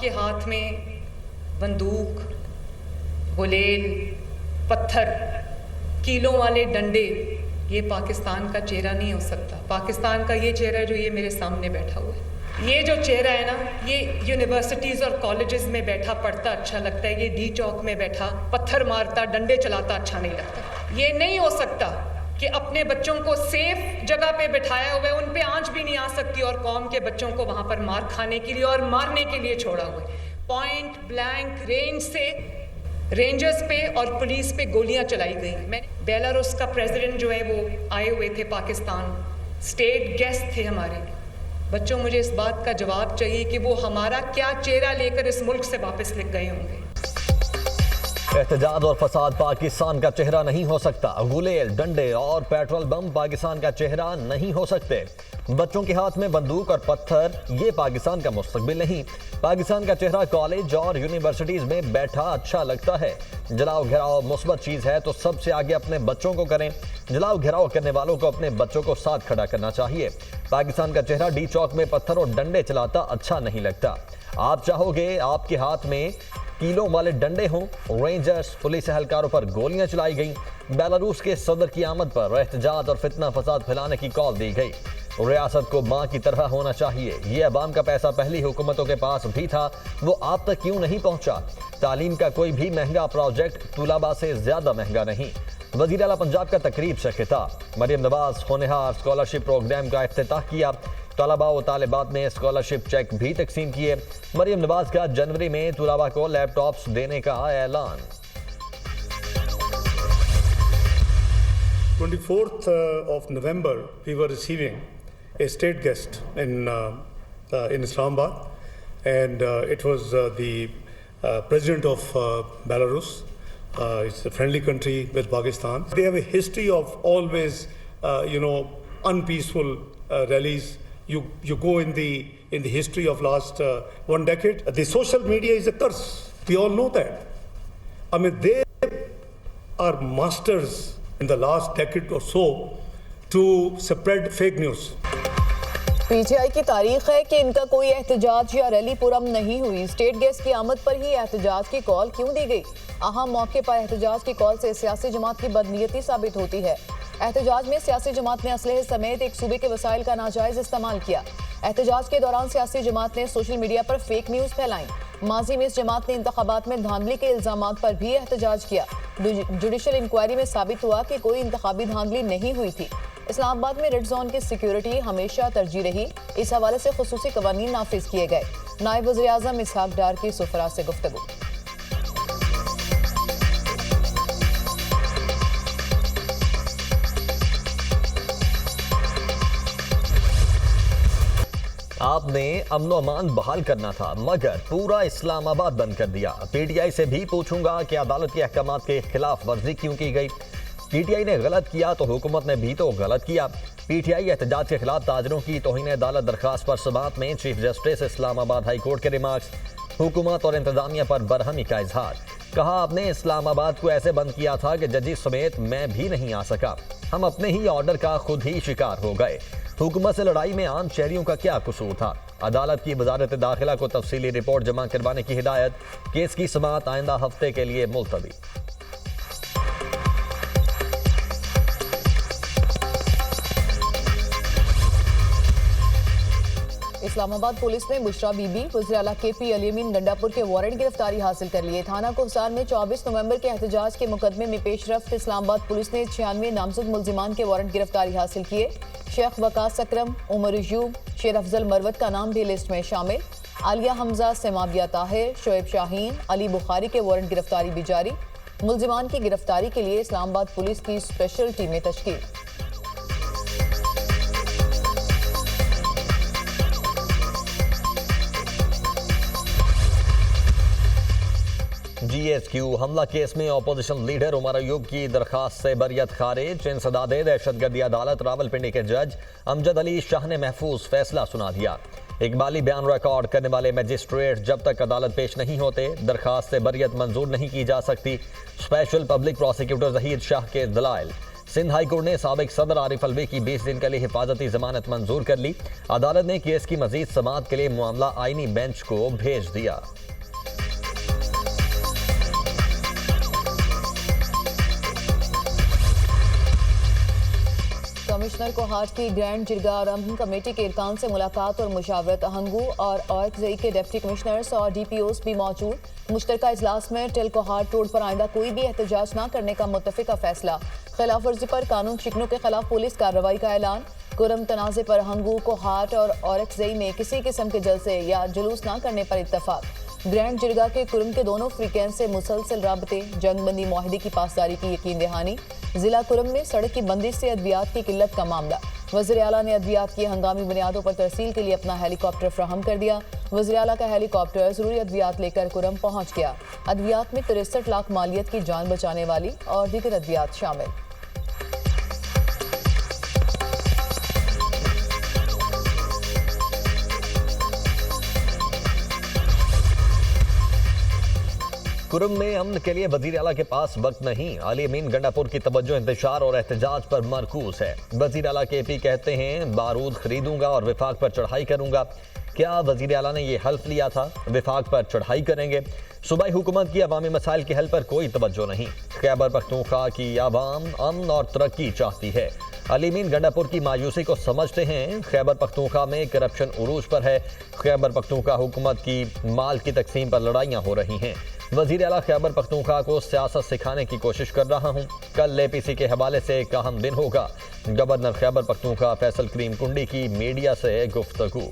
आपके हाथ में बंदूक, गुलेल, पत्थर, कीलों वाले डंडे, ये पाकिस्तान का चेहरा नहीं हो सकता। पाकिस्तान का ये चेहरा जो ये मेरे सामने बैठा हुआ है, ये जो चेहरा है ना, ये यूनिवर्सिटीज़ और कॉलेजेस में बैठा पढ़ता अच्छा लगता है, ये डी चौक में बैठा पत्थर मारता, डंडे चलाता अच्छा नहीं लगता। ये नहीं हो सकता कि अपने बच्चों को सेफ जगह पे बिठाया हुआ है, उन पे आंच भी नहीं आ सकती, और कौम के बच्चों को वहाँ पर मार खाने के लिए और मारने के लिए छोड़ा हुआ है। पॉइंट ब्लैंक रेंज से रेंजर्स पे और पुलिस पे गोलियां चलाई गई। मैंने बेलारूस का प्रेसिडेंट जो है वो आए हुए थे पाकिस्तान, स्टेट गेस्ट थे हमारे। बच्चों, मुझे इस बात का जवाब चाहिए कि वो हमारा क्या चेहरा लेकर इस मुल्क से वापस लिख गए होंगे। एहतजाज और फसाद पाकिस्तान का चेहरा नहीं हो सकता। गुलेल, डंडे और पेट्रोल बम पाकिस्तान का चेहरा नहीं हो सकते। बच्चों के हाथ में बंदूक और पत्थर, ये पाकिस्तान का मुस्तकबिल नहीं। पाकिस्तान का चेहरा कॉलेज और यूनिवर्सिटीज में बैठा अच्छा लगता है। जलाओ घेराव मुस्बत चीज है तो सबसे आगे अपने बच्चों को करें। जलाओ घेराव करने वालों को अपने बच्चों को साथ खड़ा करना चाहिए। पाकिस्तान का चेहरा डी चौक में पत्थर और डंडे चलाता अच्छा नहीं लगता। आप चाहोगे आपके हाथ में कीलों वाले डंडे हों। रेंजर्स, पुलिस एहलकारों पर गोलियां चलाई गईं। बेलारूस के सदर की आमद पर एहतजाज और फितना फसाद फैलाने की कॉल दी गई। रियासत को मां की तरह होना चाहिए। ये अवाम का पैसा पहली हुकूमतों के पास भी था, वो आप तक क्यों नहीं पहुंचा? तालीम का कोई भी महंगा प्रोजेक्ट तुलाबा से ज्यादा महंगा नहीं। वज़ीर आला पंजाब का तकरीब से खिताब। मरियम नवाज होनहार स्कॉलरशिप प्रोग्राम का इफ्तिताह किया। तलबा व तालिबात में स्कॉलरशिप चेक भी तकसीम किए। मरियम नवाज का जनवरी में तलबा को लैपटॉप्स देने का ऐलान। 24th of November, we were receiving a state guest in Islamabad, and it was the president of Belarus. It's a friendly country with Pakistan. They have a history of always, unpeaceful rallies. You go in the history of last 1 decade. The social media is a curse. We all know that. I mean, they are masters in the last decade or so to spread fake news. PTI की तारीख है कि इनका कोई एहतजाज या rally पुरम नहीं हुई। स्टेट गेस्ट की आमद पर ही एहतजाज की कॉल क्यों दी गई? अहम मौके पर एहतजाज की कॉल से सियासी जमात की बदनीयती साबित होती है। एहतजाज में सियासी जमात ने असलहे समेत एक सूबे के वसाइल का नाजायज इस्तेमाल किया। एहतजाज के दौरान सियासी जमात ने सोशल मीडिया पर फेक न्यूज फैलाई। माजी में इस जमात ने इंतखाबात में धांधली के इल्जामात पर भी एहतजाज किया। जुडिशल इंक्वायरी में साबित हुआ कि कोई इंतखाबी धांधली नहीं हुई थी। इस्लामाबाद में रेड जोन की सिक्योरिटी हमेशा तरजीह रही। इस हवाले से खुसूसी कवानीन नाफिज किए गए। नायब वज़ीर आज़म इसहाक डार की सुफरा से गुफ्तगू। आपने अमन अमान बहाल करना था मगर पूरा इस्लामाबाद बंद कर दिया। पीटीआई से भी पूछूंगा कि अदालत के अहकामात के खिलाफ वर्जी क्यों की गई। पीटीआई ने गलत किया तो हुकूमत ने भी तो गलत किया। पीटीआई एहतजाज के खिलाफ ताजरों की तौहीन अदालत दरखास्त पर समाअत में chief justice Islamabad high court के रिमार्क्स। हुकूमत और इंतजामिया पर बरहमी का इजहार। कहा, आपने इस्लामाबाद को ऐसे बंद किया था कि जजेस समेत मैं भी नहीं आ सका। हम अपने ही ऑर्डर का खुद ही शिकार हो गए। हुकूमत से लड़ाई में आम शहरियों का क्या कसूर था? अदालत की वजारत दाखिला को तफसीली रिपोर्ट जमा करवाने की हिदायत। केस की समाअत आइंदा हफ्ते के लिए मुलतवी। इस्लामाबाद पुलिस ने बुशरा बीबी, वज़ीर आला KP अलीमीन गंडापुर के वारंट गिरफ्तारी हासिल कर लिए। थाना कोहसार में 24 नवंबर के एहतजाज के मुकदमे में पेशरफ्त इस्लामाबाद पुलिस ने 96 नामजद मुल्जिमान के वारंट गिरफ्तारी हासिल किए। शेख वकास अकरम, उमर अयूब, शेर अफजल मरवत का नाम भी लिस्ट में शामिल। आलिया हमजा, सेमाबिया ताहिर, शोएब शाहीन, अली बुखारी के वारंट गिरफ्तारी भी जारी। मुल्जिमान की गिरफ्तारी के लिए इस्लामाबाद पुलिस की स्पेशल टीमें तश्कील। GSQ हमला केस में अपोजिशन लीडर उमर अयूब की दरखास्त से बरियत खारिज। इंसदाद दहशतगर्दी अदालत रावलपिंडी के जज अमजद अली शाह ने महफूज फैसला सुना दिया। इकबाली बयान रिकॉर्ड करने वाले मजिस्ट्रेट जब तक अदालत पेश नहीं होते दरखास्त से बरियत मंजूर नहीं की जा सकती। Special public prosecutor Zaheer Shah के दलाइल। सिंध हाई कोर्ट ने साबिक सदर आरिफ अलवी की 20 दिन के लिए हिफाजती जमानत मंजूर कर ली। अदालत ने केस की मजीद समाअत के लिए मामला आईनी बेंच को भेज दिया। कमिश्नर कोहाट की ग्रैंड जिरगा और अमन कमेटी के इरकान से मुलाकात और मुशावरत। हंगू और औरकजई के डिप्टी कमिश्नर्स और DPOs भी मौजूद। मुश्तरका इजलास में टिल कोहाट रोड पर आइंदा कोई भी एहतजाज न करने का मुत्तफिका फैसला। खिलाफ वर्जी पर कानून शिकनों के खिलाफ पुलिस कार्रवाई का ऐलान। कुरम तनाज़े पर हंगू, कोहाट और औरकजई में किसी किस्म के जलसे या जुलूस न करने पर इत्तफाक। ग्रैंड जिरगा के कुरम के दोनों फ्रीकैन से मुसलसल राबते। जंगबंदी मुआहदे की पासदारी की यकीन दहानी। जिला कुरम में सड़क की बंदिश से अद्वियात की किल्लत का मामला। वज़ीर आला ने अद्वियात की हंगामी बुनियादों पर तरसील के लिए अपना हेलीकॉप्टर फ्राहम कर दिया। वज़ीर आला का हेलीकॉप्टर जरूरी अद्वियात लेकर कुरम पहुंच गया। अद्वियात में 63 लाख मालियत की जान बचाने वाली और दीगर अद्वियात शामिल। कुरम में अमन के लिए वजीर आला के पास वक्त नहीं। अली अमीन गंडापुर की तवज्जो इंतशार और एहतजाज पर मरकूज है। वजीर आला KP कहते हैं बारूद खरीदूंगा और विफाक पर चढ़ाई करूंगा। क्या वजीर आला ने यह हल्फ लिया था? विफाक पर चढ़ाई करेंगे। सूबाई हुकूमत की अवामी मसाइल के हल पर कोई तवज्जो नहीं। खैबर पख्तूनख्वा की आवाम अमन और तरक्की चाहती है। अली अमीन गंडापुर की मायूसी को समझते हैं। खैबर पख्तूनख्वा में करप्शन उरूज पर है। खैबर पख्तूनख्वा हुकूमत की माल की तकसीम पर लड़ाइयाँ हो रही हैं। वजीर आला खैबर पख्तूनख्वा को सियासत सिखाने की कोशिश कर रहा हूँ। कल APC के हवाले से एक अहम दिन होगा। गवर्नर खैबर पख्तूनख्वा फैसल करीम कुंडी की मीडिया से गुफ्तगू।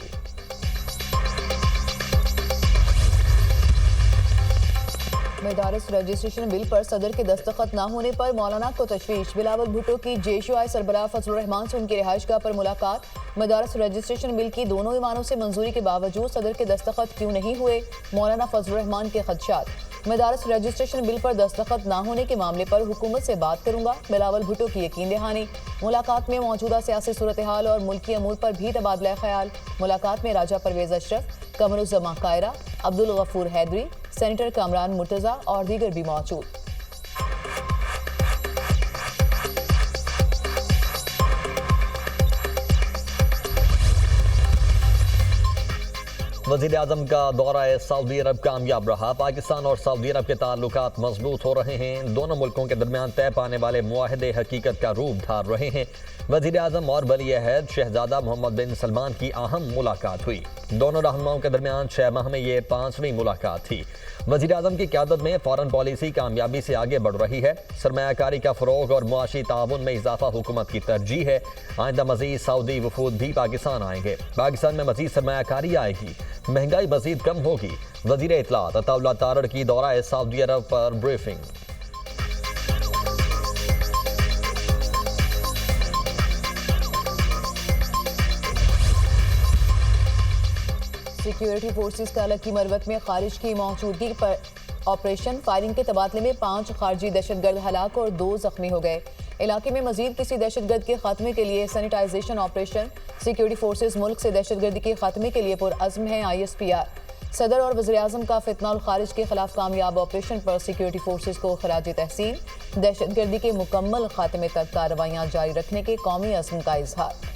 मदारस रजिस्ट्रेशन बिल पर सदर के दस्तखत न होने पर मौलाना को तशवीश। बिलावल भुट्टो की JSUI सरबराह फजलुर रहमान से उनकी रिहाइशगाह पर मुलाकात। मदारस रजिस्ट्रेशन बिल की दोनों ईमानों से मंजूरी के बावजूद सदर के दस्तखत क्यों नहीं हुए? मौलाना फजलुर रहमान के खदशात। मदारस रजिस्ट्रेशन बिल पर दस्तखत न होने के मामले पर हुकूमत से बात करूंगा। बिलावल भुट्टो की यकीन दहानी। मुलाकात में मौजूदा सियासी सूरत हाल और मुल्की अमूर पर भी तबादला ख्याल। मुलाकात में राजा परवेज अशरफ, कमरुज़्ज़मा कायरा, अब्दुल गफूर हैदरी, सेनेटर कामरान मुर्तज़ा और दीगर भी मौजूद। वज़ीर आज़म का दौरा सऊदी अरब कामयाब रहा। पाकिस्तान और सऊदी अरब के ताल्लुकात मजबूत हो रहे हैं। दोनों मुल्कों के दरमियान तय पाने वाले मुआहदे हकीकत का रूप धार रहे हैं। वज़ीर आज़म और वली अहद शहजादा मोहम्मद बिन सलमान की अहम मुलाकात हुई। दोनों रहनुमाओं के दरमियान 6 माह में ये 5वीं मुलाकात थी। वज़ीर आज़म की क़यादत में फ़ॉरेन पॉलिसी कामयाबी से आगे बढ़ रही है। सरमायाकारी का फ़रोग़ और मुआशी ताउन में इजाफा हुकूमत की तरजीह है। आइंदा मज़ीद सऊदी वफूद भी पाकिस्तान आएंगे। पाकिस्तान में मज़ीद सरमायाकारी आएगी। महंगाई मज़ीद कम होगी। वज़ीर इत्तलात अताउल्लाह तारड़ की दौरा सऊदी अरब पर ब्रीफिंग। सिक्योरिटी फोर्सेस का अलग की मरवत में खारिज की मौजूदगी पर ऑपरेशन। फायरिंग के तबादले में 5 खारजी दहशतगर्द हलाक और 2 जख्मी हो गए। इलाके में मजीद किसी दहशतगर्द के खात्मे के लिए सैनिटाइजेशन ऑपरेशन। सिक्योरिटी फोर्सेस मुल्क से दहशतगर्दी के खात्मे के लिए पुरअज़्म है। ISPR सदर और वज़ीर आज़म का फितनाउल खारिज के खिलाफ कामयाब ऑपरेशन पर सिक्योरिटी फोर्सेस को खराज तहसीन। दहशतगर्दी के मुकम्मल खात्मे तक कार्रवाइयाँ जारी रखने के कौमी अज़्म का इजहार।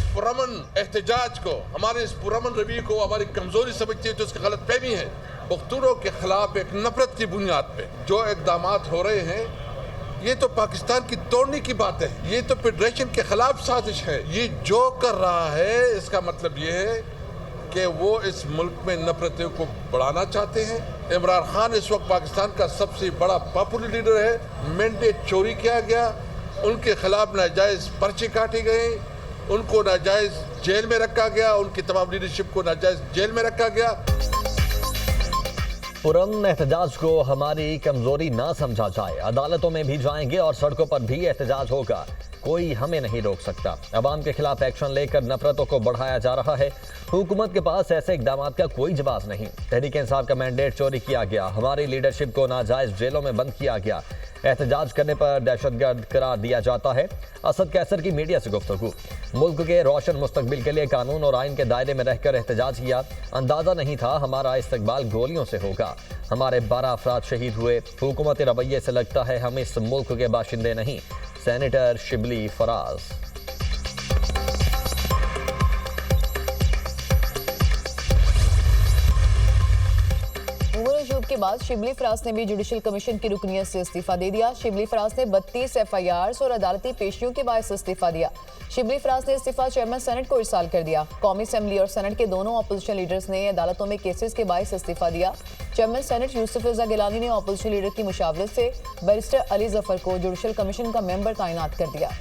पुरअमन एहतजाज को, हमारे इस पुरअमन रवैये को हमारी कमजोरी समझती है, तो उसकी गलत फहमी है। पुख्तूनों के खिलाफ एक नफरत की बुनियाद पे जो इक़दामात हो रहे हैं, ये तो पाकिस्तान की तोड़ने की बात है। ये तो फेडरेशन के खिलाफ साजिश है। ये जो कर रहा है इसका मतलब ये है कि वो इस मुल्क में नफरतों को बढ़ाना चाहते हैं। इमरान खान इस वक्त पाकिस्तान का सबसे बड़ा पॉपुलर लीडर है। मैंडेट चोरी किया गया, उनके खिलाफ नाजायज पर्चे काटे गए, उनको नाजायज जेल में रखा गया, उनकी तमाम लीडरशिप को नाजायज जेल में रखा गया। पुरअमन एहतजाज को हमारी कमजोरी ना समझा जाए। अदालतों में भी जाएंगे और सड़कों पर भी एहतजाज होगा। कोई हमें नहीं रोक सकता। अवाम के खिलाफ एक्शन लेकर नफरतों को बढ़ाया जा रहा है। हुकूमत के पास ऐसे इकदाम का कोई जवाब नहीं। तहरीक इंसाफ का मैंडेट चोरी किया गया, हमारी लीडरशिप को नाजायज जेलों में बंद किया गया। एहतजाज करने पर दहशतगर्द करार दिया जाता है। असद कैसर की मीडिया से गुफ्तगू। मुल्क के रोशन मुस्तकबिल के लिए कानून और आइन के दायरे में रहकर एहतजाज किया। अंदाजा नहीं था हमारा इस्तकबाल गोलियों से होगा। हमारे 12 अफराद शहीद हुए। हुकूमती रवैये से लगता है हम इस मुल्क के बाशिंदे नहीं। सेनेटर शिबली फराज। के बाद शिबली फराज ने भी जुडिशल कमीशन की रुकनियत से इस्तीफा दे दिया। शिबली फराज ने 32 FIRs और अदालती पेशियों के बायस इस्तीफा दिया। शिबली फराज ने इस्तीफा चेयरमैन सेनेट को इरसाल कर दिया। कौमी असेंबली और सेनेट के दोनों अपोजिशन लीडर्स ने अदालतों में केसेस के बायस इस्तीफा दिया। चेयरमैन सेनेट यूसुफ रजा गिलानी ने अपोजिशन लीडर की मुशावरत से बैरिस्टर अली जफर को जुडिशल कमीशन का मेंबर तैनात कर दिया।